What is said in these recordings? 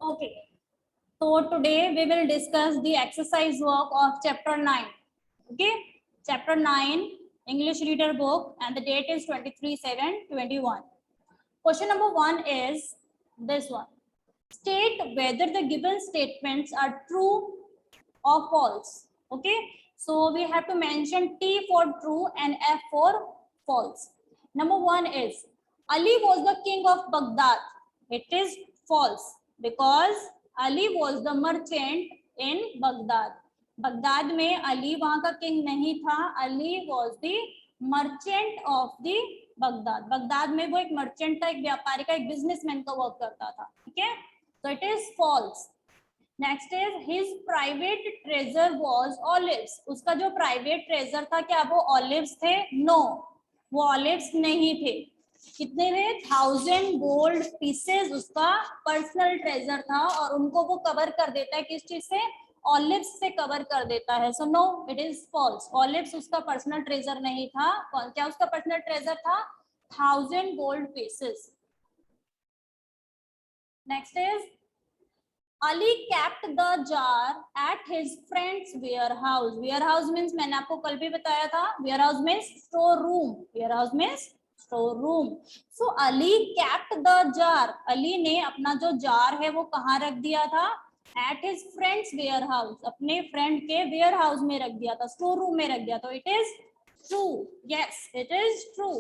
Okay. So today we will discuss the exercise work of chapter 9. Okay. Chapter 9 English reader book, and the date is 23/7/21. Question number 1 is this one. State whether the given statements are true or false. Okay. So we have to mention T for true and F for false. Number 1 is Ali was the king of Baghdad. It is false because Ali was the merchant in Baghdad. Baghdad में अली वहां का king नहीं था. Ali was the merchant of the Baghdad. Baghdad में वो एक merchant था, एक व्यापारी का, एक बिजनेसमैन का वर्क करता था. ठीक है, so it is false. Next is his private treasure was olives. उसका जो प्राइवेट ट्रेजर था, क्या वो ऑलिव्स थे? नो, वो ऑलिव्स नहीं थे. कितने थे? 1000 गोल्ड पीसेस उसका पर्सनल ट्रेजर था, और उनको वो कवर कर देता है किस चीज से? ऑलिव्स से कवर कर देता है. So no, it is false. Olives उसका पर्सनल ट्रेजर नहीं था. क्या उसका पर्सनल ट्रेजर था? 1000 gold pieces. Next is Ali kept the jar at his friend's warehouse. Warehouse means मैंने आपको कल भी बताया था. Warehouse means store room. Warehouse means store room. So Ali kept the jar. Ali ने अपना जो जार है वो कहाँ रख दिया था? At his friend's warehouse. अपने friend के warehouse में रख दिया था, store room में रख दिया. तो it is true. Yes, it is true.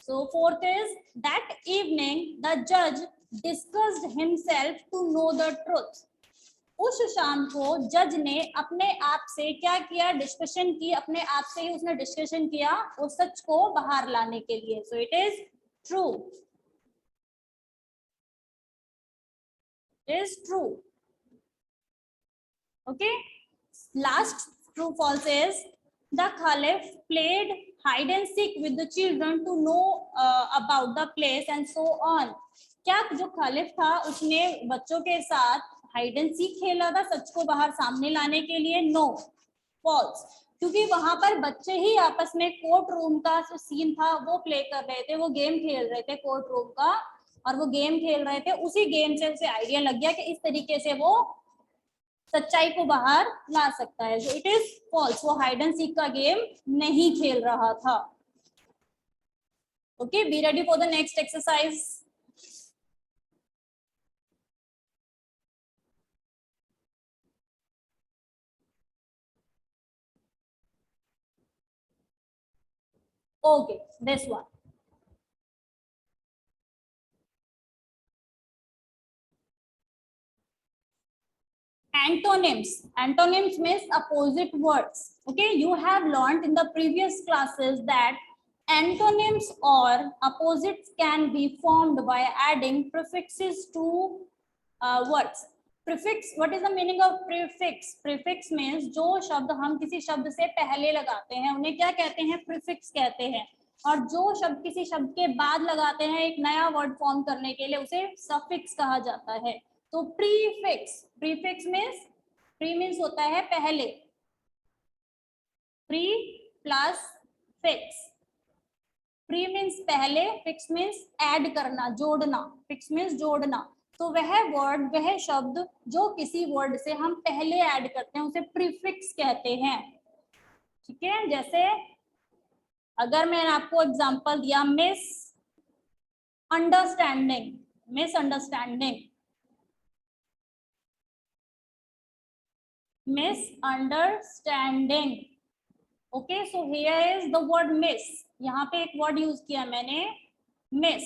So fourth is that evening the judge discussed himself to know the truth. उस शाम को जज ने अपने आप से क्या किया? डिस्कशन की. अपने आप से ही उसने डिस्कशन किया उस सच को बाहर लाने के लिए. So it is true. Is true. Okay. Last true false is the खलीफ played hide and seek with the children to know about the place and so on. क्या जो खलीफ था उसने बच्चों के साथ हाइड एंड सीक खेला था सच को बाहर सामने लाने के लिए? No, false. क्योंकि वहां पर बच्चे ही आपस में कोर्ट रूम का जो सीन था वो प्ले कर रहे थे, वो गेम खेल रहे थे कोर्ट रूम का, और वो गेम खेल रहे थे. उसी गेम से उसे आइडिया लग गया कि इस तरीके से वो सच्चाई को बाहर ला सकता है. जो इट इज फॉल्स. वो हाइड एंड सीक का गेम नहीं खेल रहा था. Okay, be ready for the next exercise. Okay, this one. Antonyms. Antonyms means opposite words. Okay, you have learned in the previous classes that antonyms or opposites can be formed by adding prefixes to words. Prefix, what is the meaning of prefix? Prefix means जो शब्द हम किसी शब्द से पहले लगाते हैं उन्हें क्या कहते हैं? प्रीफिक्स कहते हैं. और जो शब्द किसी शब्द के बाद लगाते हैं एक नया वर्ड फॉर्म करने के लिए उसे सफिक्स कहा जाता है. तो prefix. Prefix means, pre means होता है पहले, pre plus fix. Pre means पहले, फिक्स मीन्स ऐड करना, जोड़ना. फिक्स मीन्स जोड़ना. तो वह वर्ड, वह शब्द जो किसी वर्ड से हम पहले ऐड करते हैं उसे प्रीफिक्स कहते हैं. ठीक है, जैसे अगर मैंने आपको एग्जांपल दिया miss understanding. Miss understanding, misunderstanding. Okay, so here is the word miss. यहाँ पे एक वर्ड यूज किया मैंने, miss.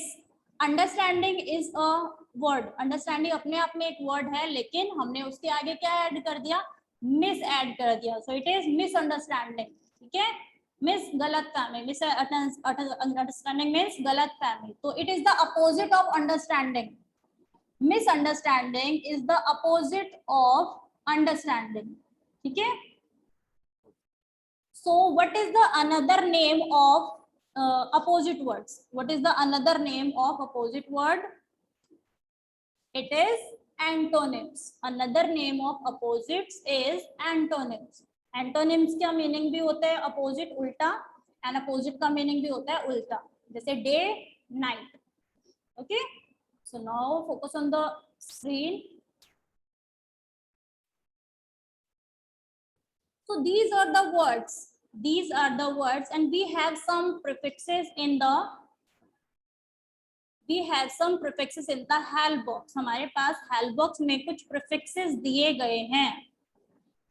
Understanding is a word. Understanding अपने आप में एक वर्ड है, लेकिन हमने उसके आगे क्या ऐड कर दिया? मिस ऐड कर दिया. सो इट इज मिसअंडरस्टैंडिंग. ठीक है, मिस गलत फहमी. मिस अंडरस्टैंडिंग मीन्स गलत फहमी. तो it is the opposite of understanding. Misunderstanding is the opposite of understanding. ठीक है. So what is the another name of opposite words? What is the another name of opposite word? It is antonyms. Another name of opposites is antonyms. Antonyms का meaning भी होता है opposite, उल्टा, and opposite का meaning भी होता है उल्टा. जैसे day, night. Okay. So now focus on the screen. So these are the words. These are the words, and we have some prefixes in the help box. हमारे पास help box में कुछ prefixes दिए गए हैं.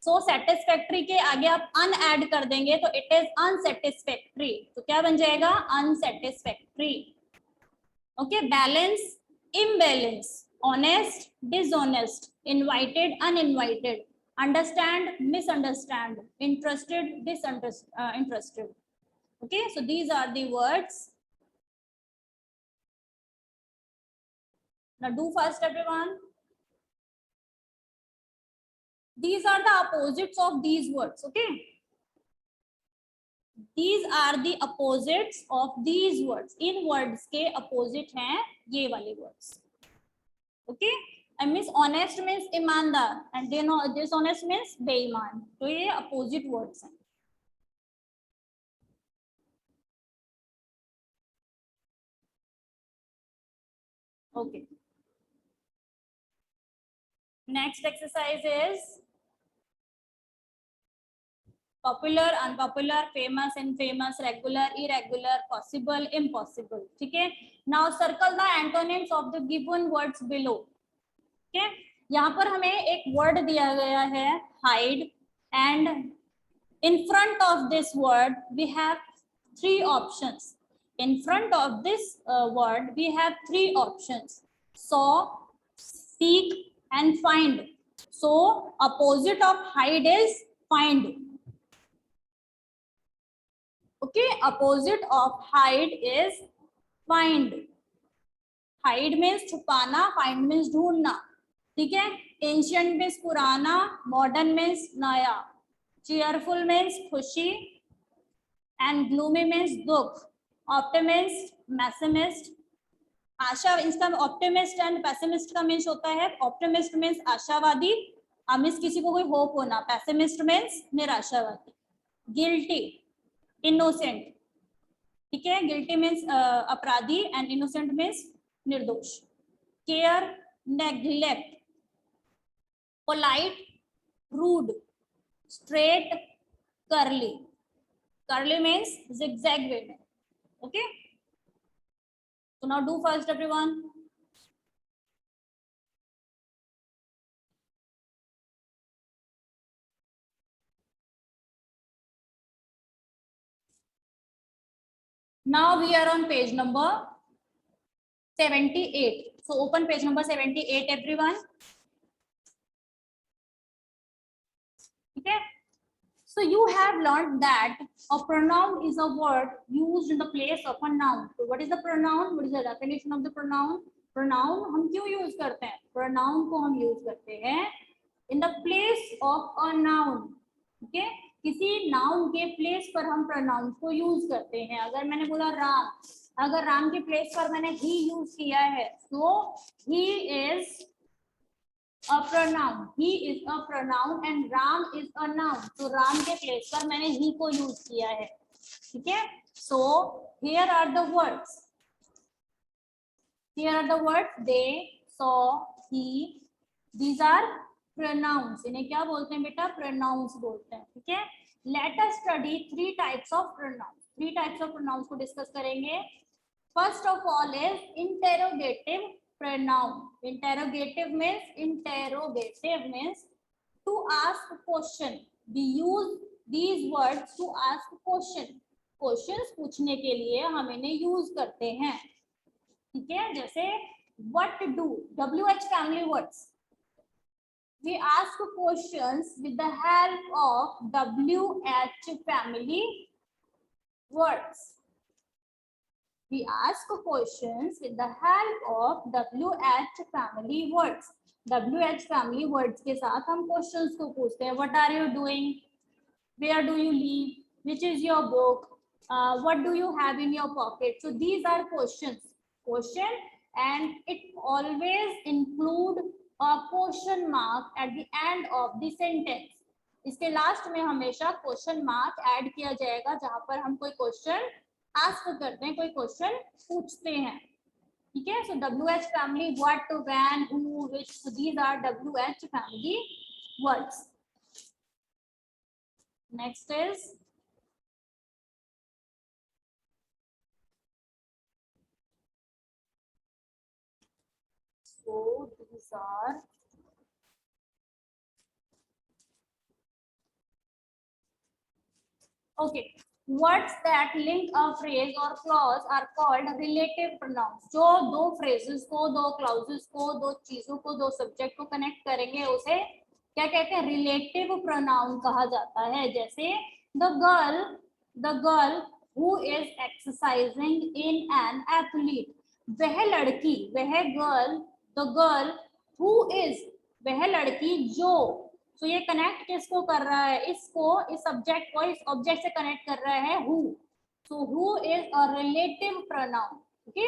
So satisfactory के आगे आप un add कर देंगे तो it is unsatisfactory. तो क्या बन जाएगा? Unsatisfactory. Okay, balance, imbalance, honest, dishonest, invited, uninvited, understand, misunderstand, interested, interested. Okay, so these are the words. Now do fast, everyone. These are the opposites of these words. Okay, these are the opposites of these words. In words के opposite हैं ये वाले words. Okay, and means honest means ईमानदार and dishonest means बेईमान. तो ये opposite words हैं. Okay. Next exercise is popular, unpopular, famous, infamous, regular, irregular, possible, impossible. ठीक है. Now circle the antonyms of the given words below. ठीक है. यहाँ पर हमें एक word दिया गया है hide, and in front of this word we have three options. In front of this word we have three options: saw, seek, and find. So opposite of hide is find. Okay, opposite of hide is find. Hide means छुपाना, find means ढूंढना. ठीक है. Ancient means पुराना, modern means नया, cheerful means खुशी, and gloomy means दुख, optimist, pessimist. आशा, इसका optimist and pessimist का मीन्स होता है. ऑप्टिमिस्ट मीन्स आशावादी, मीन्स किसी को कोई होप होना. पेसिमिस्ट मीन्स निराशावादी. Guilty, innocent. ठीक है. गिल्टी मीन्स अपराधी एंड इनोसेंट मीन्स निर्दोष. Care, neglect. Polite, rude. Straight, curly. Curly means zigzag way में. Okay. So now do first, everyone. Now we are on page number 78. So open page number 78, everyone. Okay. So you have learned that a pronoun is a word used in the place of a noun. So what is the pronoun? What is the definition of the pronoun? Pronoun हम क्यों use करते हैं? Pronoun को हम use करते हैं in the place of a noun. Okay? किसी noun के place पर हम pronoun को use करते हैं. अगर मैंने बोला राम, अगर राम के place पर मैंने he use किया है, so he is a pronoun. He is a pronoun and Ram is a noun. तो राम के place पर मैंने he को use किया है. ठीक है. So here are the words. Here are the words: they, saw, he. These are pronouns. इन्हें क्या बोलते हैं बेटा? Pronouns बोलते हैं. ठीक है. Let us study three types of pronouns. Three types of pronouns को discuss करेंगे. First of all is interrogative pronoun. Interrogative means to ask question. We use these words to ask question. Questions पूछने के लिए हम इन्हें use करते हैं. ठीक है. जैसे what do, WH family words. We ask questions with the help of WH family words. We ask questions with the help of WH family words. WH family words के साथ हम questions को पूछते हैं. What are you doing? Where do you live? Which is your book? What do you have in your pocket? So these are questions. Question, and it always include a question mark at the end of the sentence. इसके last में हमेशा question mark add किया जाएगा जहां पर हम कोई question ask करते हैं, कोई क्वेश्चन पूछते हैं. ठीक है. So WH family, what, when, who, which, so these are WH family words. Next is so these are okay. Words that link a phrase or clause are called relative pronouns. जो दो phrases को, दो clauses को, दो चीजों को, दो subject को connect करेंगे उसे क्या कहते हैं? Relative pronoun कहा जाता है. जैसे the girl who is exercising in an athlete. वह लड़की, वह girl, the girl who is, वह लड़की जो. तो ये कनेक्ट किसको कर रहा है? इसको, इस सब्जेक्ट को इस ऑब्जेक्ट से कनेक्ट कर रहा है who. So who is a relative pronoun. Okay.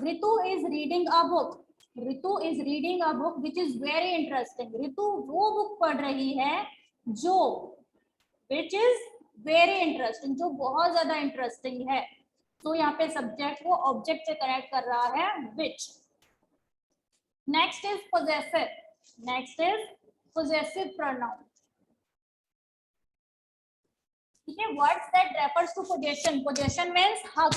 Ritu is reading a book. Ritu is reading a book which is very interesting. Ritu वो बुक पढ़ रही है जो, विच इज वेरी इंटरेस्टिंग, जो बहुत ज्यादा इंटरेस्टिंग है. तो यहाँ पे सब्जेक्ट को ऑब्जेक्ट से कनेक्ट कर रहा है which. Next is possessive. Next is possessive pronoun. ठीक है. words that refers to possession. possession means हक,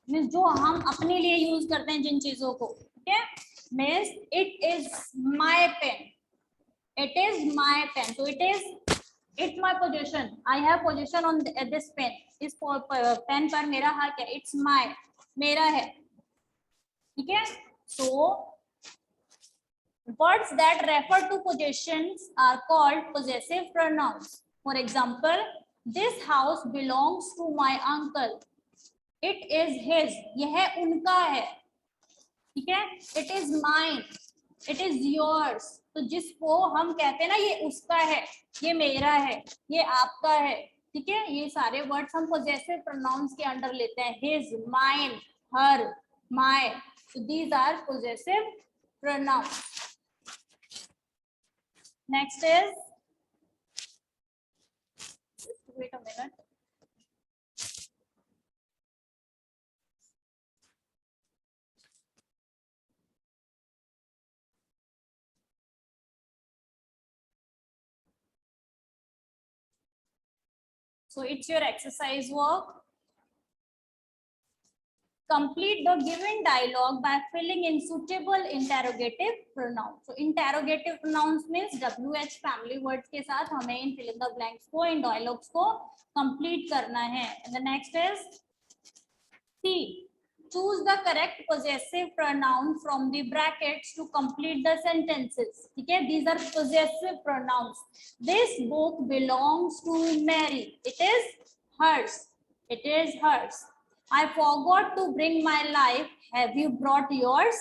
means जो हम अपने लिए यूज करते हैं जिन चीजों को. ठीक है. means it is my pen. it is my pen. so it is, it's my possession. I have possession on this pen. इस पेन पर मेरा हक है. it's my, मेरा है. ठीक है. so words that refer to possessions are called possessive pronouns. For example, this house belongs to my uncle. It is his. यह उनका है. ठीक है. It is mine. It is yours. तो जिसको हम कहते हैं ना ये उसका है, ये मेरा है, ये आपका है. ठीक है. ये सारे वर्ड्स हम possessive pronouns के अंडर लेते हैं. His, mine, her, my. So these are possessive pronouns. Next is, just wait a minute. So it's your exercise work. Complete the given dialogue by filling in suitable interrogative pronouns. So interrogative pronouns means WH family words के साथ हमें इन fill in the blanks को, इन dialogues को complete करना है. And the next is C. Choose the correct possessive pronoun from the brackets to complete the sentences. ठीक है. These are possessive pronouns. This book belongs to Mary. It is hers. It is hers. I forgot to bring my life. Have you brought yours?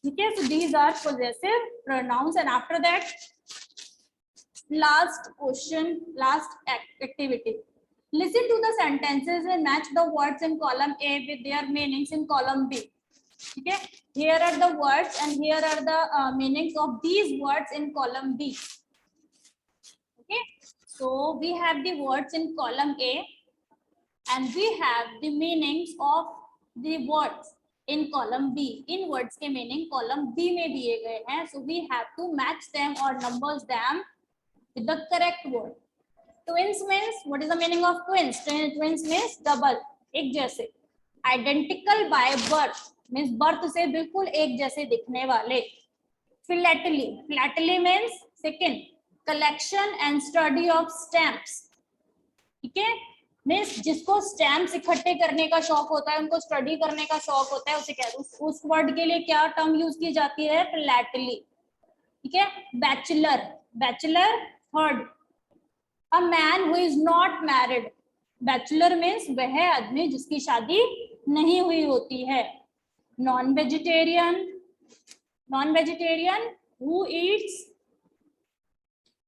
Okay, so these are possessive pronouns. And after that, last question, last activity. Listen to the sentences and match the words in column A with their meanings in column B. Okay, here are the words and here are the meanings of these words in column B. Okay, so we have the words in column A and we have the meanings of the words in column B. In words के meaning column B में दिए गए हैं. So we have to match them or numbers them with the correct word. Twins means, what is the meaning of twins? Twins means double, एक जैसे. Identical by birth means birth से बिल्कुल एक जैसे दिखने वाले. Philately, philately means second, collection and study of stamps. ठीक है. मीन्स जिसको स्टैम्प्स इकट्ठे करने का शौक होता है, उनको स्टडी करने का शौक होता है, उसे क्या, उस वर्ड के लिए क्या टर्म यूज की जाती है? फिलैटली. ठीक है. Bachelor, bachelor third. A man who is not married. Bachelor means वह आदमी जिसकी शादी नहीं हुई होती है. Non vegetarian, non vegetarian who eats,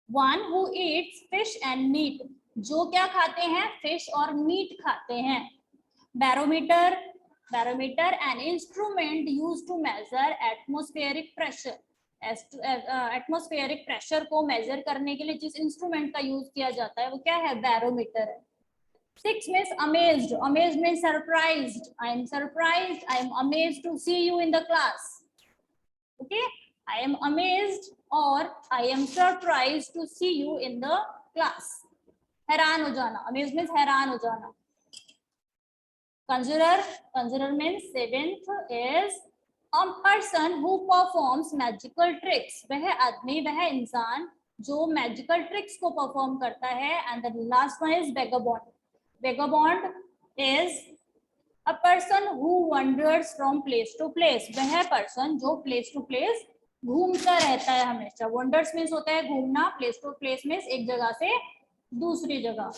one who eats fish and meat, जो क्या खाते हैं? फिश और मीट खाते हैं. Barometer, barometer an instrument used to measure atmospheric pressure. Atmospheric pressure को मेजर करने के लिए जिस इंस्ट्रूमेंट का यूज किया जाता है वो क्या है? बैरोमीटर है. 6 means amazed. Amazed means surprised. I am surprised. I am amazed to see you in the class. Okay, I am amazed or I am surprised to see you in the class. हैरान हो जाना. Amazed means हैरान हो जाना. Conjurer. Conjurer means 7th is a person who performs magical tricks. वह आदमी, वह इंसान जो मैजिकल ट्रिक्स को परफॉर्म करता है. And the last one is vagabond. Vagabond is a person who wanders from place to place. वह person जो place to place घूमता रहता है हमेशा. Wanders means होता है घूमना. Place to place means एक जगह से दूसरी जगह.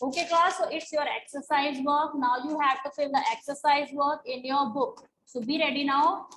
Okay class, so it's your exercise work. Now you have to fill the exercise work in your book. So be ready now.